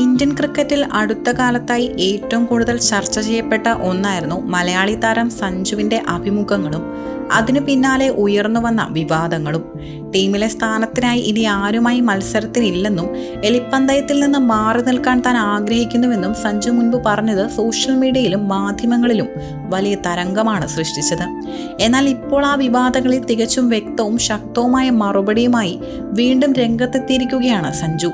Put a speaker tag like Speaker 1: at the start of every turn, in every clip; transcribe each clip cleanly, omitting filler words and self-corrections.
Speaker 1: Indian ക്രിക്കറ്റിൽ അടുത്ത കാലത്തായി ഏറ്റവും കൂടുതൽ ചർച്ച ചെയ്യപ്പെട്ട ഒന്നായിരുന്നു മലയാളി താരം സഞ്ജുവിൻ്റെ അഭിമുഖങ്ങളും അതിനു പിന്നാലെ ഉയർന്നു വന്ന വിവാദങ്ങളും. ടീമിലെ സ്ഥാനത്തിനായി ഇനി ആരുമായി മത്സരത്തിനില്ലെന്നും എലിപ്പന്തയത്തിൽ നിന്ന് മാറി നിൽക്കാൻ താൻ ആഗ്രഹിക്കുന്നുവെന്നും സഞ്ജു മുൻപ് പറഞ്ഞത് സോഷ്യൽ മീഡിയയിലും മാധ്യമങ്ങളിലും വലിയ തരംഗമാണ് സൃഷ്ടിച്ചത്. എന്നാൽ ഇപ്പോൾ ആ വിവാദങ്ങളിൽ തികച്ചും വ്യക്തവും ശക്തവുമായ മറുപടിയുമായി വീണ്ടും രംഗത്തെത്തിയിരിക്കുകയാണ് സഞ്ജു.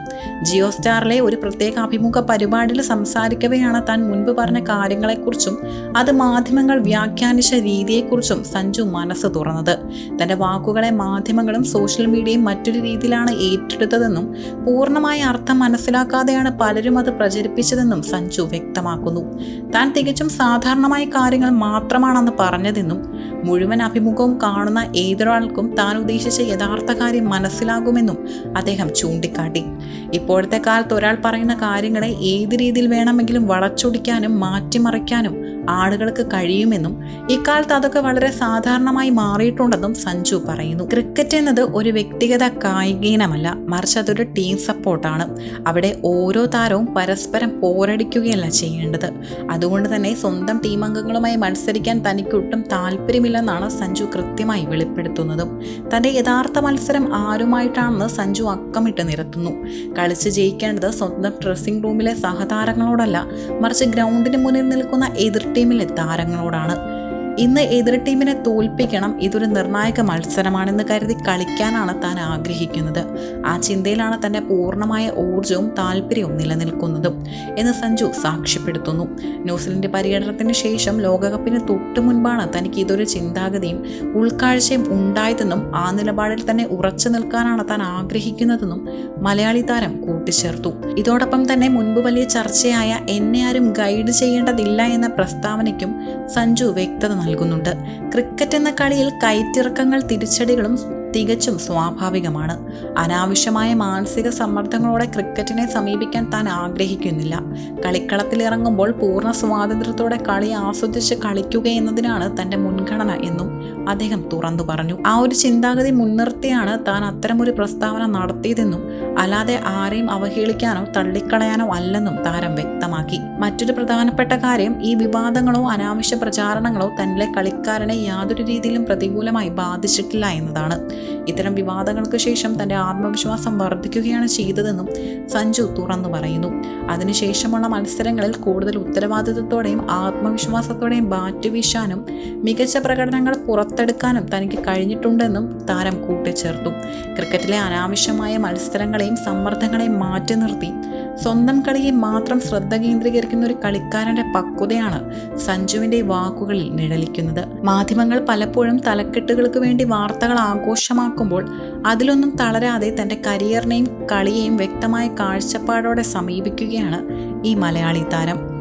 Speaker 1: ജിയോ സ്റ്റാറിലെ ഒരു പ്രത്യേക അഭിമുഖ പരിപാടിയിൽ സംസാരിക്കവെയാണ് താൻ മുൻപ് പറഞ്ഞ കാര്യങ്ങളെക്കുറിച്ചും അത് മാധ്യമങ്ങൾ വ്യാഖ്യാനിച്ച രീതിയെക്കുറിച്ചും സഞ്ജു മനസ്സ് തുറന്നത്. തന്റെ വാക്കുകളെ മാധ്യമങ്ങളും സോഷ്യൽ മീഡിയയും മറ്റൊരു രീതിയിലാണ് ഏറ്റെടുത്തതെന്നും പൂർണ്ണമായ അർത്ഥം മനസ്സിലാക്കാതെയാണ് പലരും അത് പ്രചരിപ്പിച്ചതെന്നും സഞ്ജു വ്യക്തമാക്കുന്നു. താൻ തികച്ചും സാധാരണമായ കാര്യങ്ങൾ മാത്രമാണെന്ന് പറഞ്ഞതെന്നും മുഴുവൻ അഭിമുഖവും കാണുന്ന ഏതൊരാൾക്കും താൻ ഉദ്ദേശിച്ച യഥാർത്ഥ കാര്യം മനസ്സിലാകുമെന്നും അദ്ദേഹം ചൂണ്ടിക്കാട്ടി. ഇപ്പോഴത്തെ കാലത്ത് ഒരാൾ പറയുന്ന കാര്യങ്ങളെ ഏത് രീതിയിൽ വേണമെങ്കിലും വളച്ചൊടിക്കാനും മാറ്റിമറിക്കാനും ആളുകൾക്ക് കഴിയുമെന്നും ഇക്കാലത്ത് അതൊക്കെ വളരെ സാധാരണമായി മാറിയിട്ടുണ്ടെന്നും സഞ്ജു പറയുന്നു. ക്രിക്കറ്റ് എന്നത് ഒരു വ്യക്തിഗത കായിക ഇനമല്ല, മറിച്ച് അതൊരു ടീം സപ്പോർട്ടാണ്. അവിടെ ഓരോ താരവും പരസ്പരം പോരടിക്കുകയല്ല ചെയ്യേണ്ടത്. അതുകൊണ്ട് തന്നെ സ്വന്തം ടീം അംഗങ്ങളുമായി മത്സരിക്കാൻ തനിക്കൊട്ടും താല്പര്യമില്ലെന്നാണ് സഞ്ജു കൃത്യമായി വെളിപ്പെടുത്തുന്നതും. തന്റെ യഥാർത്ഥ മത്സരം ആരുമായിട്ടാണെന്ന് സഞ്ജു അക്കമിട്ട് നിരത്തുന്നു. കളിച്ച് ജയിക്കേണ്ടത് സ്വന്തം ഡ്രസ്സിംഗ് റൂമിലെ സഹതാരങ്ങളോടല്ല, മറിച്ച് ഗ്രൗണ്ടിന് മുന്നിൽ നിൽക്കുന്ന എതിർ ടീമിലെ താരങ്ങളോടാണ്. ഇന്ന് എതിർ ടീമിനെ തോൽപ്പിക്കണം, ഇതൊരു നിർണായക മത്സരമാണെന്ന് കരുതി കളിക്കാനാണ് താൻ ആഗ്രഹിക്കുന്നത്. ആ ചിന്തയിലാണ് തൻ്റെ പൂർണ്ണമായ ഊർജവും താല്പര്യവും നിലനിൽക്കുന്നതും എന്ന് സഞ്ജു സാക്ഷ്യപ്പെടുത്തുന്നു. ന്യൂസിലൻഡ് പര്യടനത്തിന് ശേഷം ലോകകപ്പിന് തൊട്ടു മുൻപാണ് തനിക്ക് ഇതൊരു ചിന്താഗതിയും ഉൾക്കാഴ്ചയും ഉണ്ടായതെന്നും ആ നിലപാടിൽ തന്നെ ഉറച്ചു നിൽക്കാനാണ് താൻ ആഗ്രഹിക്കുന്നതെന്നും മലയാളി താരം കൂട്ടിച്ചേർത്തു. ഇതോടൊപ്പം തന്നെ മുൻപ് വലിയ ചർച്ചയായ എന്നെ ആരും ഗൈഡ് ചെയ്യേണ്ടതില്ല എന്ന പ്രസ്താവനയ്ക്കും സഞ്ജു വ്യക്തത നൽകുന്നുണ്ട്. ക്രിക്കറ്റ് എന്ന കളിയിൽ കയറ്റിറക്കങ്ങൾ തിരിച്ചടികളും തികച്ചും സ്വാഭാവികമാണ്. അനാവശ്യമായ മാനസിക സമ്മർദ്ദങ്ങളോടെ ക്രിക്കറ്റിനെ സമീപിക്കാൻ താൻ ആഗ്രഹിക്കുന്നില്ല. കളിക്കളത്തിൽ ഇറങ്ങുമ്പോൾ പൂർണ്ണ സ്വാതന്ത്ര്യത്തോടെ കളി ആസ്വദിച്ച് കളിക്കുക എന്നതിനാണ് തൻ്റെ മുൻഗണന എന്നും അദ്ദേഹം തുറന്നു പറഞ്ഞു. ആ ഒരു ചിന്താഗതി മുൻനിർത്തിയാണ് താൻ അത്തരമൊരു പ്രസ്താവന നടത്തിയതെന്നും അല്ലാതെ ആരെയും അവഹേളിക്കാനോ തള്ളിക്കളയാനോ അല്ലെന്നും താരം വ്യക്തമാക്കി. മറ്റൊരു പ്രധാനപ്പെട്ട കാര്യം, ഈ വിവാദങ്ങളോ അനാവശ്യ പ്രചാരണങ്ങളോ തന്നിലെ കളിക്കാരനെ യാതൊരു രീതിയിലും പ്രതികൂലമായി ബാധിച്ചിട്ടില്ല എന്നതാണ്. ഇത്തരം വിവാദങ്ങൾക്ക് ശേഷം തൻ്റെ ആത്മവിശ്വാസം വർദ്ധിക്കുകയാണ് ചെയ്തതെന്നും സഞ്ജു തുറന്നു പറയുന്നു. അതിനുശേഷമുള്ള മത്സരങ്ങളിൽ കൂടുതൽ ഉത്തരവാദിത്വത്തോടെയും ആത്മവിശ്വാസത്തോടെയും ബാറ്റ് വീശാനും മികച്ച പ്രകടനങ്ങൾ പുറത്തെടുക്കാനും തനിക്ക് കഴിഞ്ഞിട്ടുണ്ടെന്നും താരം കൂട്ടിച്ചേർത്തു. ക്രിക്കറ്റിലെ അനാവശ്യമായ മത്സരങ്ങളെയും സമ്മർദ്ദങ്ങളെയും മാറ്റി നിർത്തി സ്വന്തം കളിയെ മാത്രം ശ്രദ്ധ കേന്ദ്രീകരിക്കുന്ന ഒരു കളിക്കാരന്റെ പക്വതയാണ് സഞ്ജുവിന്റെ വാക്കുകളിൽ നിഴലിക്കുന്നത്. മാധ്യമങ്ങൾ പലപ്പോഴും തലക്കെട്ടുകൾക്ക് വേണ്ടി വാർത്തകൾ ആഘോഷമാക്കുമ്പോൾ അതിലൊന്നും തളരാതെ തന്റെ കരിയറിനെയും കളിയെയും വ്യക്തമായ കാഴ്ചപ്പാടോടെ സമീപിക്കുകയാണ് ഈ മലയാളി താരം.